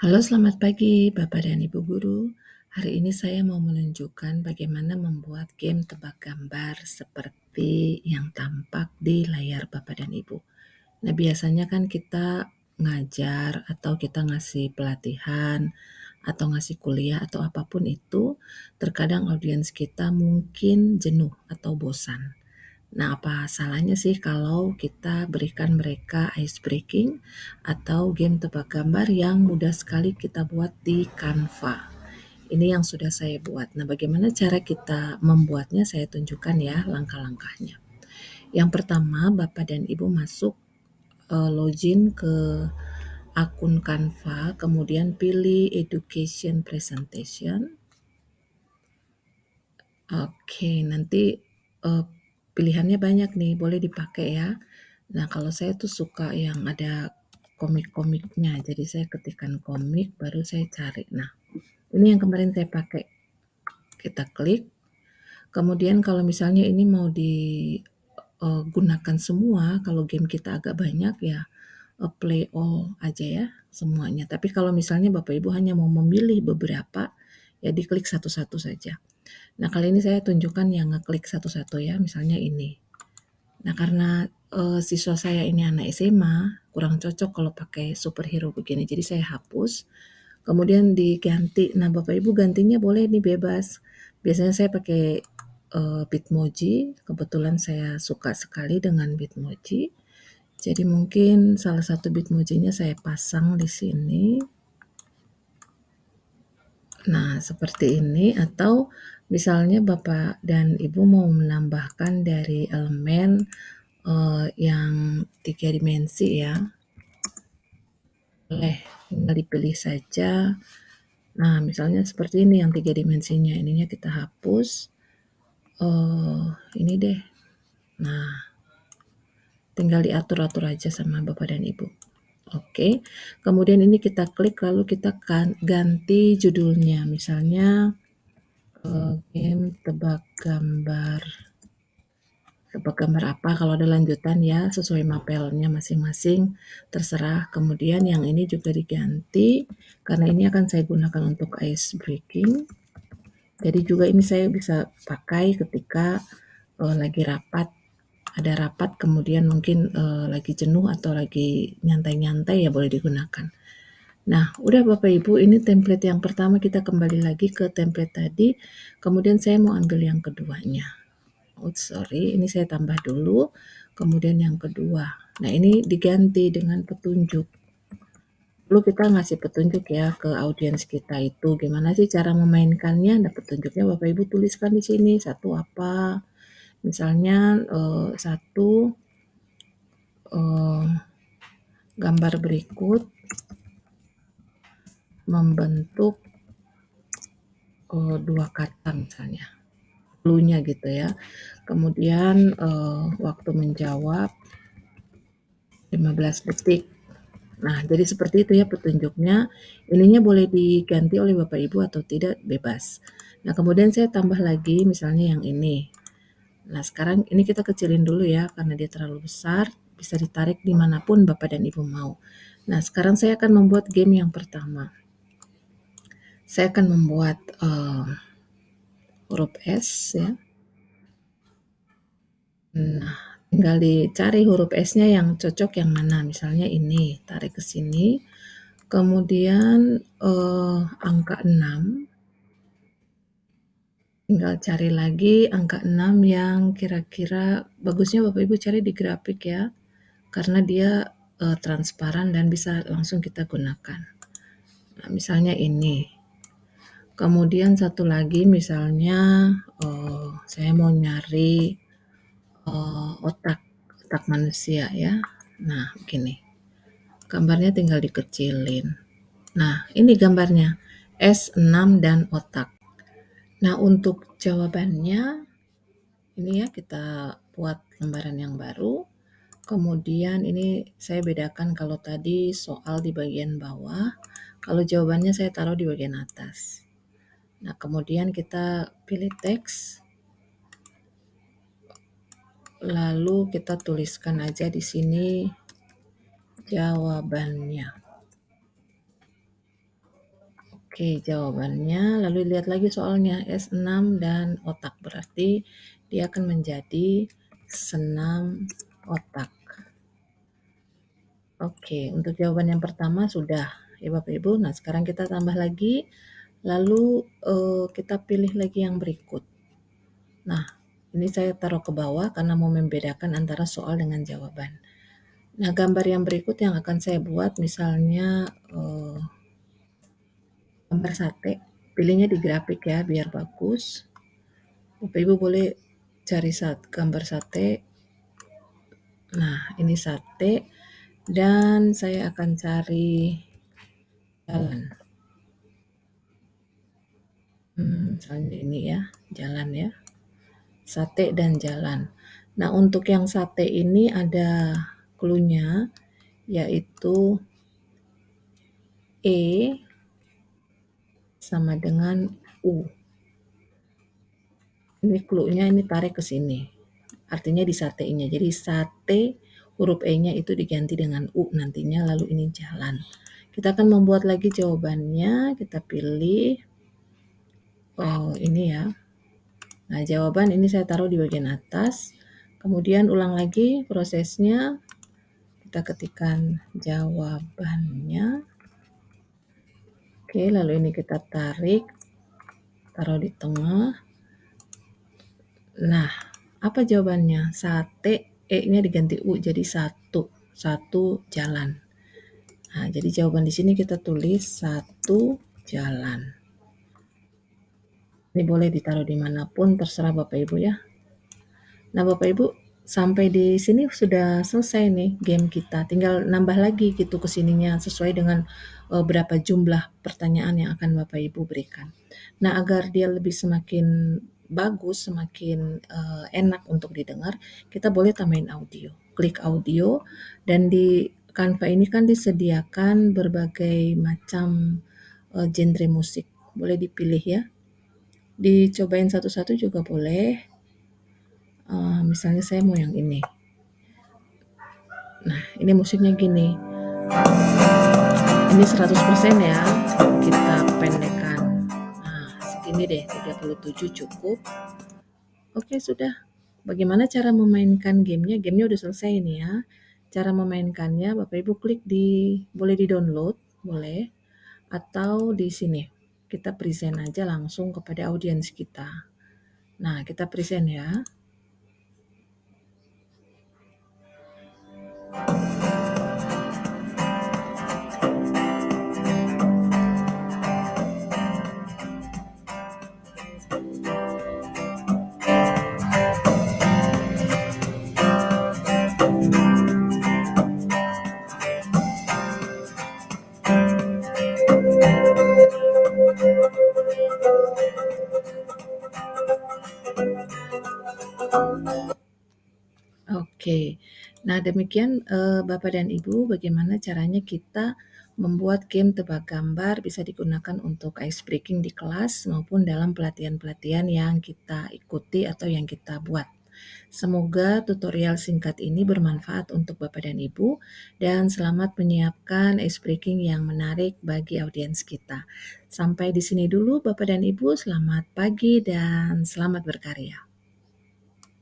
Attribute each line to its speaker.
Speaker 1: Halo, selamat pagi Bapak dan Ibu guru. Hari ini saya mau menunjukkan bagaimana membuat game tebak gambar seperti yang tampak di layar Bapak dan Ibu. Nah, biasanya kan kita ngajar atau kita ngasih pelatihan atau ngasih kuliah atau apapun itu, terkadang audiens kita mungkin jenuh atau bosan. Nah, apa salahnya sih kalau kita berikan mereka ice breaking atau game tebak gambar yang mudah sekali kita buat di Canva. Ini yang sudah saya buat. Nah, bagaimana cara kita membuatnya? Saya tunjukkan ya langkah-langkahnya. Yang pertama, Bapak dan Ibu masuk login ke akun Canva, kemudian pilih Education Presentation. Oke, nanti pilihannya banyak nih, boleh dipakai ya. Nah, kalau saya tuh suka yang ada komik-komiknya, jadi saya ketikkan komik, baru saya cari. Nah, ini yang kemarin saya pakai. Kita klik, kemudian kalau misalnya ini mau digunakan semua, kalau game kita agak banyak ya, play all aja ya semuanya. Tapi kalau misalnya Bapak Ibu hanya mau memilih beberapa, ya diklik satu-satu saja. Nah, kali ini saya tunjukkan yang ngeklik satu-satu ya, misalnya ini. Nah, karena siswa saya ini anak SMA, kurang cocok kalau pakai superhero begini, jadi saya hapus. Kemudian diganti. Nah, Bapak Ibu gantinya boleh nih bebas. Biasanya saya pakai Bitmoji. Kebetulan saya suka sekali dengan Bitmoji. Jadi mungkin salah satu Bitmojinya saya pasang di sini. Nah, seperti ini, atau misalnya Bapak dan Ibu mau menambahkan dari elemen yang 3 dimensi ya, boleh tinggal dipilih saja. Nah, misalnya seperti ini yang 3 dimensinya, ininya kita hapus. Ini deh. Nah, tinggal diatur-atur aja sama Bapak dan Ibu. Oke, kemudian ini kita klik lalu kita ganti judulnya, misalnya game tebak gambar apa, kalau ada lanjutan ya sesuai mapelnya masing-masing, terserah. Kemudian yang ini juga diganti, karena ini akan saya gunakan untuk ice breaking. Jadi juga ini saya bisa pakai ketika lagi rapat, ada rapat kemudian mungkin lagi jenuh atau lagi nyantai-nyantai ya boleh digunakan. Nah, udah Bapak Ibu, ini template yang pertama, kita kembali lagi ke template tadi, kemudian saya mau ambil yang keduanya. Sorry, ini saya tambah dulu, kemudian yang kedua. Nah, ini diganti dengan petunjuk. Lalu kita ngasih petunjuk ya ke audiens kita itu, gimana sih cara memainkannya. Nah, petunjuknya Bapak Ibu tuliskan di sini, satu apa. Misalnya satu gambar berikut membentuk dua kata misalnya, clue-nya gitu ya. Kemudian waktu menjawab 15 detik. Nah, jadi seperti itu ya petunjuknya. Ininya boleh diganti oleh Bapak Ibu atau tidak, bebas. Nah, kemudian saya tambah lagi misalnya yang ini. Nah, sekarang ini kita kecilin dulu ya, karena dia terlalu besar, bisa ditarik dimanapun Bapak dan Ibu mau. Nah, sekarang saya akan membuat game yang pertama. Saya akan membuat huruf S ya. Nah, tinggal dicari huruf S-nya yang cocok yang mana. Misalnya ini, tarik ke sini. Kemudian angka 6. Tinggal cari lagi angka 6 yang kira-kira bagusnya Bapak Ibu cari di grafik ya. Karena dia transparan dan bisa langsung kita gunakan. Nah, misalnya ini. Kemudian satu lagi misalnya saya mau nyari otak manusia ya. Nah, begini. Gambarnya tinggal dikecilin. Nah, ini gambarnya. S6 dan otak. Nah, untuk jawabannya ini ya kita buat lembaran yang baru. Kemudian ini saya bedakan, kalau tadi soal di bagian bawah, kalau jawabannya saya taruh di bagian atas. Nah, kemudian kita pilih teks, lalu kita tuliskan aja di sini jawabannya. Oke, jawabannya lalu lihat lagi soalnya S6 dan otak, berarti dia akan menjadi senam otak. Oke, untuk jawaban yang pertama sudah ya Bapak Ibu. Nah, sekarang kita tambah lagi, lalu kita pilih lagi yang berikut. Nah, ini saya taruh ke bawah karena mau membedakan antara soal dengan jawaban. Nah, gambar yang berikut yang akan saya buat misalnya gambar sate, pilihnya di grafik ya biar bagus. Bapak Ibu boleh cari gambar sate. Nah, ini sate dan saya akan cari jalan. Misalnya ini ya, jalan ya. Sate dan jalan. Nah, untuk yang sate ini ada clue-nya yaitu E sama dengan U. Ini clue-nya ini tarik ke sini. Artinya di satenya. Jadi sate huruf E-nya itu diganti dengan U nantinya, lalu ini jalan. Kita akan membuat lagi jawabannya. Kita pilih ini ya. Nah, jawaban ini saya taruh di bagian atas. Kemudian ulang lagi prosesnya. Kita ketikkan jawabannya. Oke, lalu ini kita tarik, taruh di tengah. Nah, apa jawabannya? Sate, E-nya diganti U jadi satu jalan. Nah, jadi jawaban di sini kita tulis satu jalan. Ini boleh ditaruh dimanapun, terserah Bapak Ibu ya. Nah, Bapak Ibu, sampai di sini sudah selesai nih game kita. Tinggal nambah lagi gitu ke sininya sesuai dengan berapa jumlah pertanyaan yang akan Bapak Ibu berikan. Nah, agar dia lebih semakin bagus, semakin enak untuk didengar, kita boleh tambahin audio. Klik audio dan di Canva ini kan disediakan berbagai macam genre musik. Boleh dipilih ya. Dicobain satu-satu juga boleh. Misalnya saya mau yang ini. Nah, ini musiknya gini. Ini 100% ya. Kita pendekkan. Nah, segini deh, 37 cukup. Oke, sudah. Bagaimana cara memainkan gamenya? Gamenya udah selesai nih ya. Cara memainkannya, Bapak Ibu klik boleh di-download, boleh. Atau di sini. Kita present aja langsung kepada audiens kita. Nah, kita present ya. Oke. Nah, demikian Bapak dan Ibu bagaimana caranya kita membuat game tebak gambar bisa digunakan untuk ice breaking di kelas maupun dalam pelatihan-pelatihan yang kita ikuti atau yang kita buat. Semoga tutorial singkat ini bermanfaat untuk Bapak dan Ibu dan selamat menyiapkan ice breaking yang menarik bagi audiens kita. Sampai di sini dulu Bapak dan Ibu, selamat pagi dan selamat berkarya.